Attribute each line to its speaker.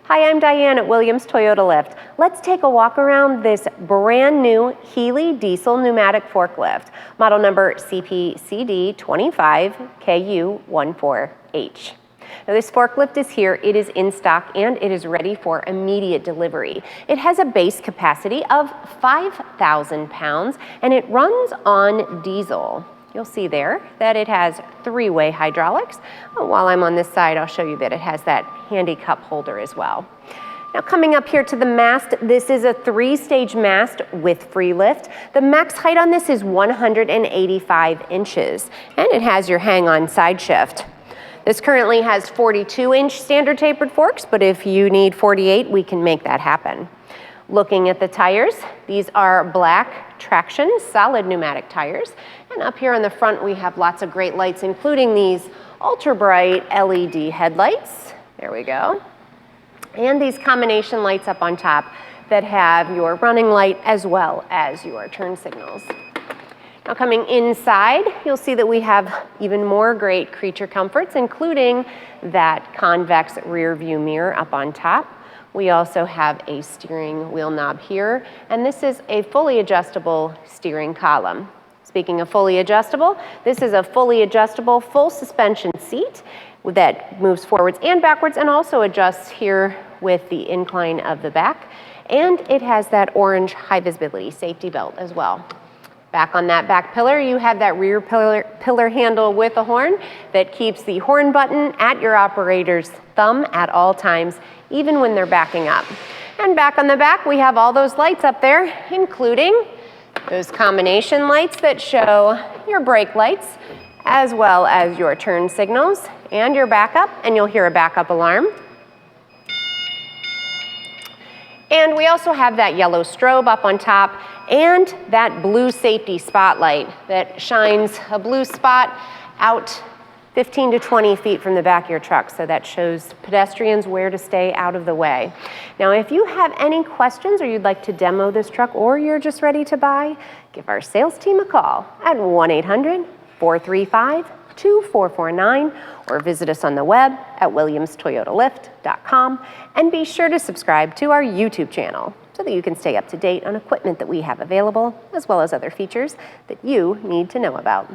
Speaker 1: Hi, I'm Diane at Williams Toyota Lift. Let's take a walk around this brand new Heli diesel pneumatic forklift, model number CPCD25KU14H. Now this forklift is here, it is in stock, and it is ready for immediate delivery. It has a base capacity of 5,000 pounds, and it runs on diesel. You'll see there that it has three-way hydraulics. While I'm on this side, I'll show you that it has that handy cup holder as well. Now coming up here to the mast, this is a three-stage mast with free lift. The max height on this is 185 inches, and it has your hang-on side shift. This currently has 42-inch standard tapered forks, but if you need 48, we can make that happen. Looking at the tires, these are black traction solid pneumatic tires. And up here on the front, we have lots of great lights, including these ultra bright LED headlights. There we go. And these combination lights up on top that have your running light as well as your turn signals. Now coming inside, you'll see that we have even more great creature comforts, including that convex rear view mirror up on top. We also have a steering wheel knob here, and this is a fully adjustable steering column. Speaking of fully adjustable, this is a fully adjustable full suspension seat that moves forwards and backwards and also adjusts here with the incline of the back. And it has that orange high visibility safety belt as well. Back on that back pillar, you have that rear pillar handle with a horn that keeps the horn button at your operator's thumb at all times, even when they're backing up. And back on the back, we have all those lights up there, including those combination lights that show your brake lights, as well as your turn signals and your backup, and you'll hear a backup alarm. And we also have that yellow strobe up on top and that blue safety spotlight that shines a blue spot out 15 to 20 feet from the back of your truck, so that shows pedestrians where to stay out of the way. Now, if you have any questions or you'd like to demo this truck or you're just ready to buy, give our sales team a call at 1-800-435-2449 or visit us on the web at williamstoyotalift.com, and be sure to subscribe to our YouTube channel so that you can stay up to date on equipment that we have available, as well as other features that you need to know about.